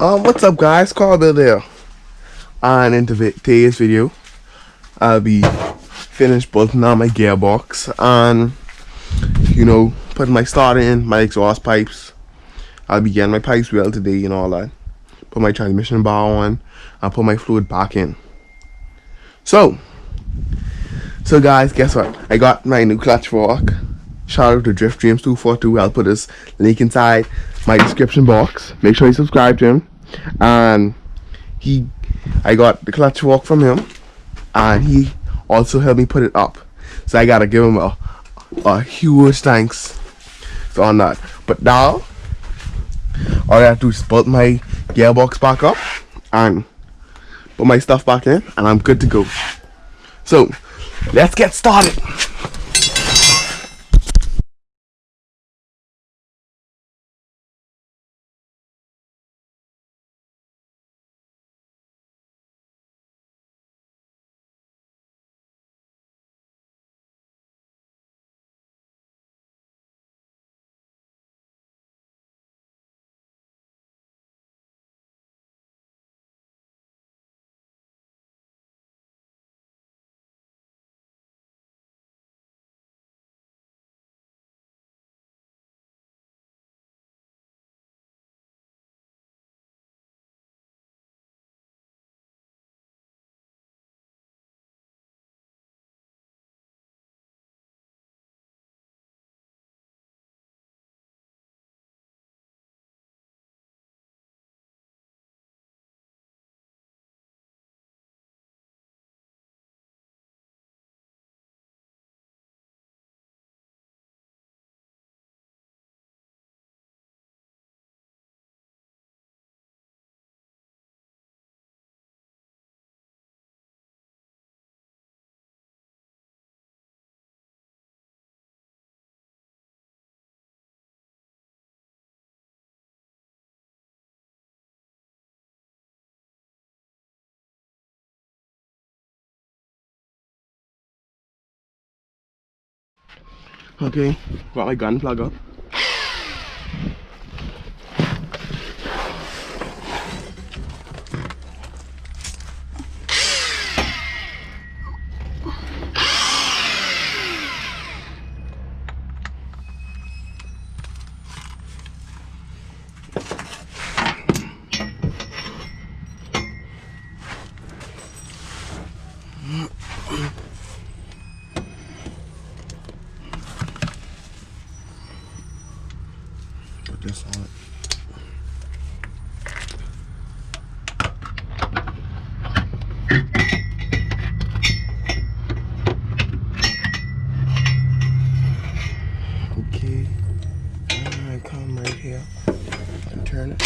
What's up guys, Carl there. And in today's video, I'll be finished bolting on my gearbox and, putting my starter in, my exhaust pipes. I'll be getting my pipes well today and all that. Put my transmission bar on and put my fluid back in. So guys, guess what? I got my new clutch fork. Shout out to DriftDreams 242. I'll put his link inside my description box. Make sure you subscribe to him. And I got the clutch fork from him, and he also helped me put it up. So I gotta give him a huge thanks on that. But now all I have to do is bolt my gearbox back up and put my stuff back in, and I'm good to go. So let's get started. Okay, got my gun plug up. Put this on it. Okay, and come right here and turn it.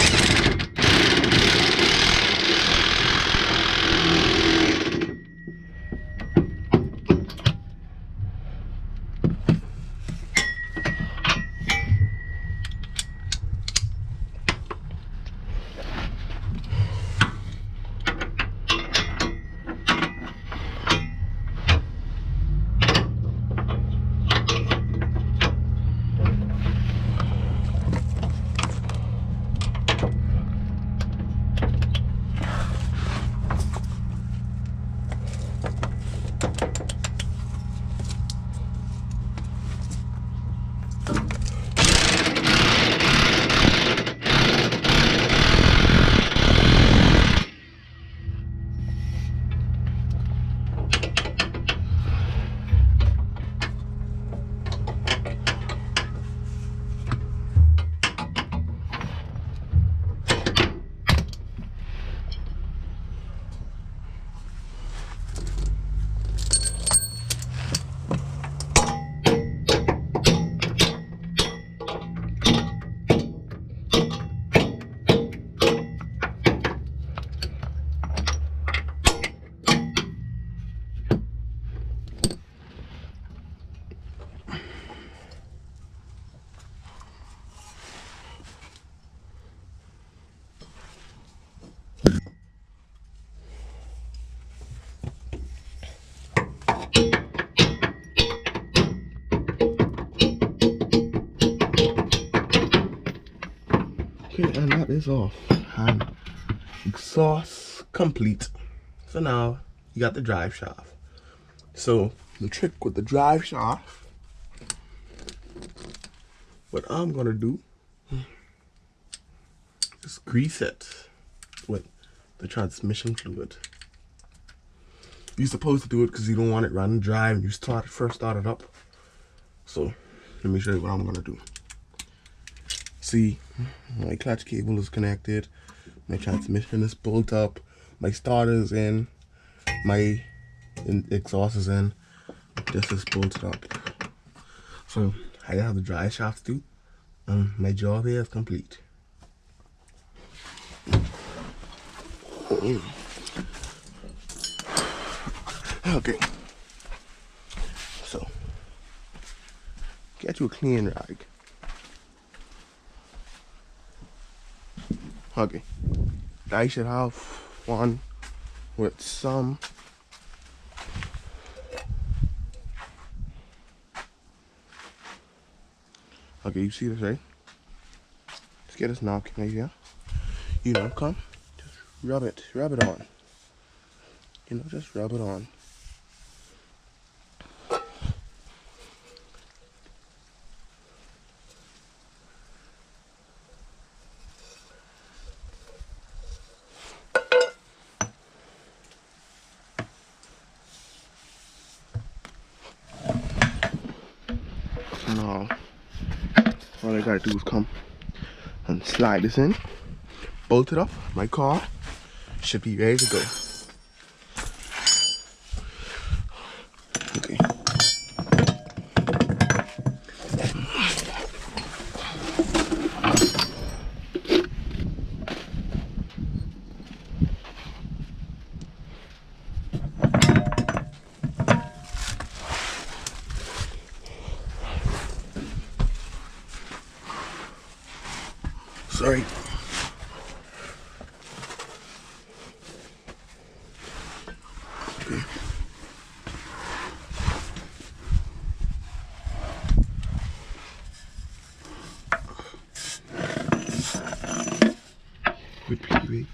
Okay, and that is off. And exhaust complete. So now you got the drive shaft. So the trick with the drive shaft, what I'm gonna do is grease it with the transmission fluid. You're supposed to do it because you don't want it running dry when you first start it up. So let me show you what I'm gonna do. See, my clutch cable is connected, my transmission is pulled up, my starter is in, my exhaust is in, this is bolted up. So I have the drive shaft too, and my job here is complete. Okay, so get you a clean rag. Okay, I should have one with some okay, you see this, right? Let's get this napkin right here. You know, come, just rub it on. You know, just rub it on. Now, all I gotta do is come and slide this in, bolt it up. My car should be ready to go. Okay. Sorry. Okay. Good PV.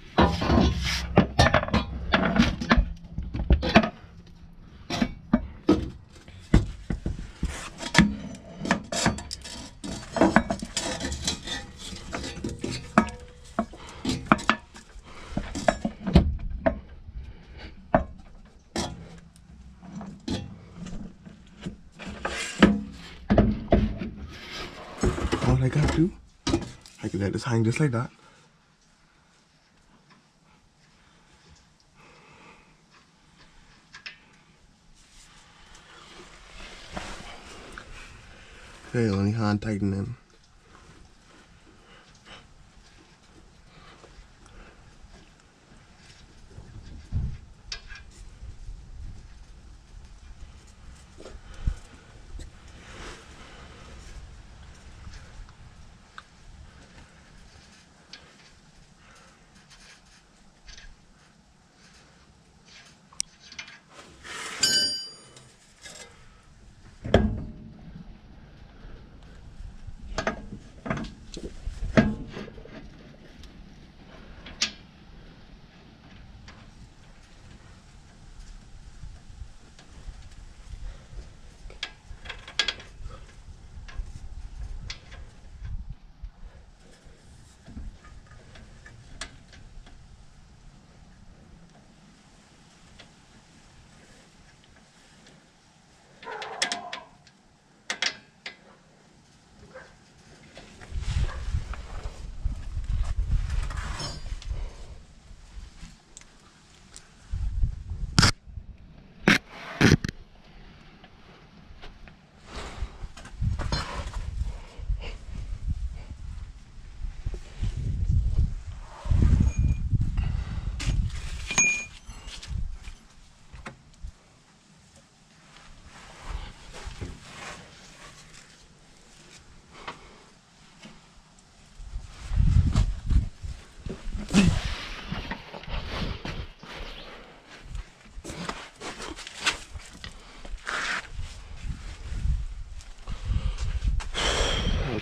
All I gotta do, I can let this hang just like that. Okay, only hand tightening.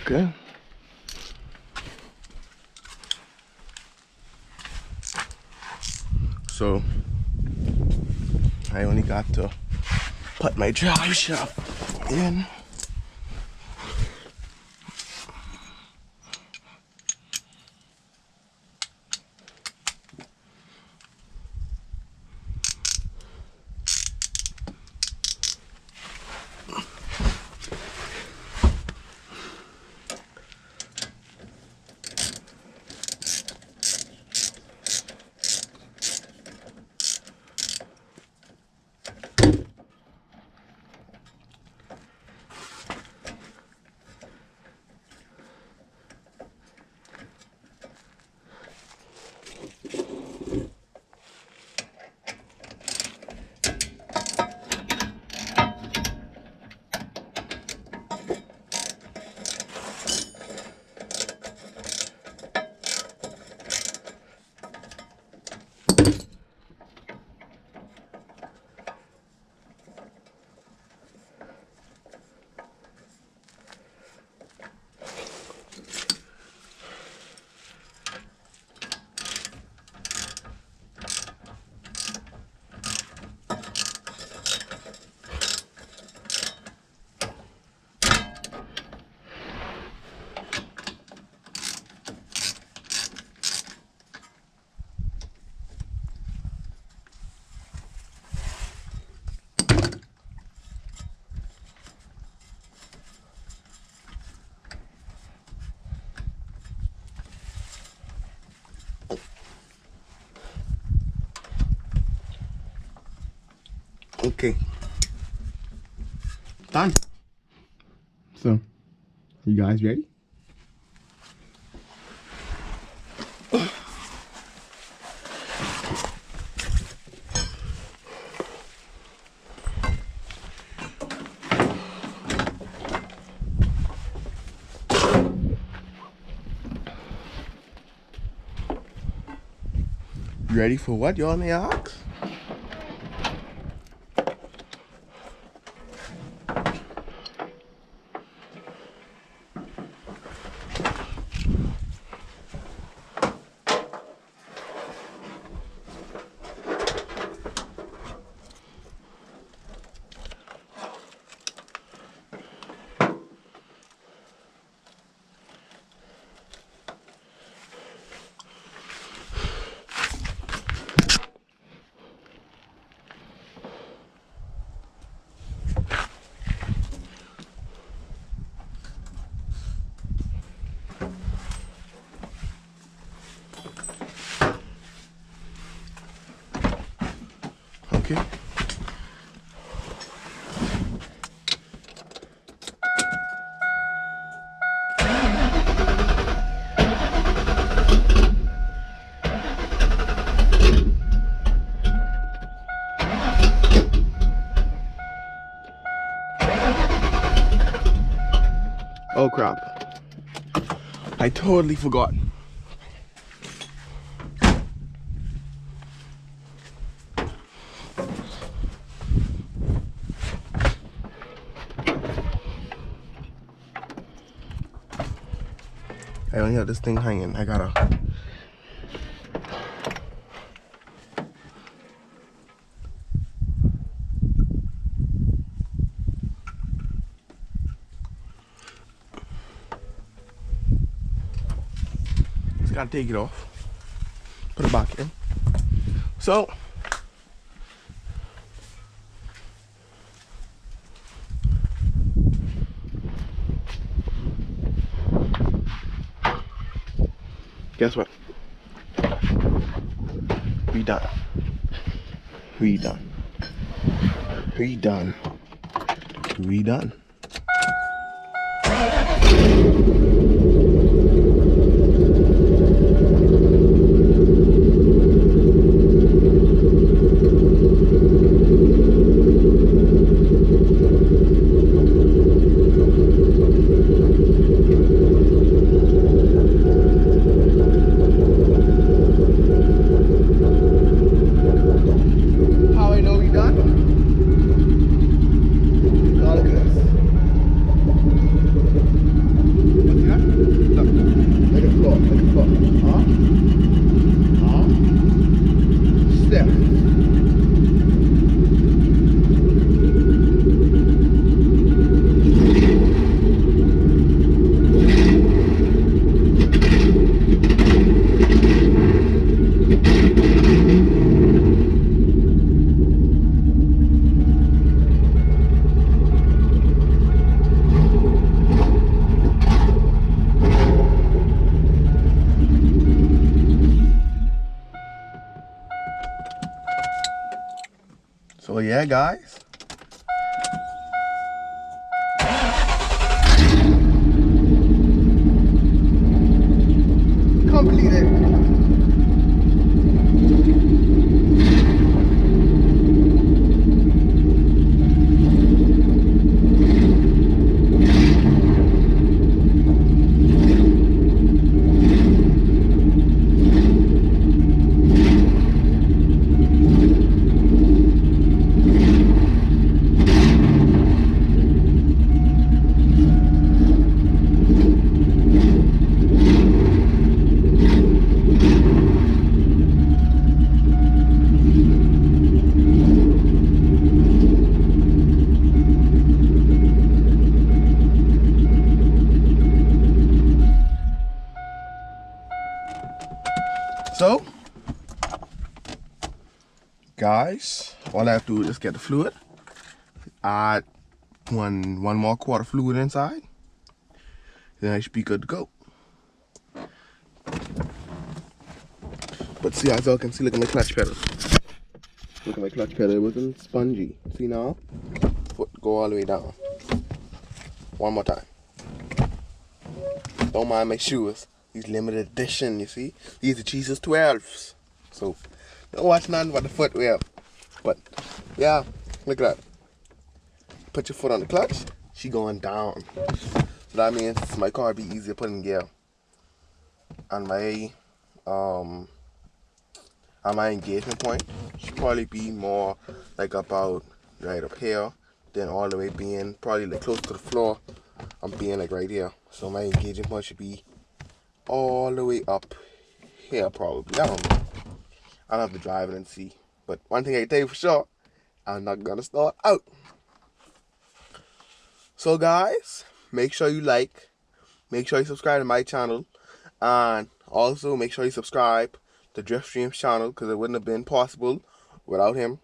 Okay. so I only got to put my DriveShaft in. Okay, done. So, you guys ready? You ready for what, y'all may ask? Okay. Oh crap. I totally forgot. I only have this thing hanging. I gotta. Just gotta take it off. Put it back in. So. Guess what? We done. We done. We done. We done. yeah, guys. Completed. So, guys, all I have to do is just get the fluid, add one more quart of fluid inside, then I should be good to go. But see, as y'all can see, look at my clutch pedal. Look at my clutch pedal, it wasn't spongy. See now? Foot go all the way down. One more time. Don't mind my shoes. These limited edition, you see? These are Jesus 12s. So, don't watch none but the footwear. But, yeah, look at that. Put your foot on the clutch, she going down. So that means my car be easier to put in gear. And my engagement point should probably be more like about right up here, then all the way being probably like close to the floor. I'm being like right here. So my engagement point should be all the way up here probably. I don't know. I'll have to drive it and see. But one thing I can tell you for sure, I'm not gonna start out. So guys, make sure you like, make sure you subscribe to my channel, and also make sure you subscribe to DriftDreams channel, because it wouldn't have been possible without him.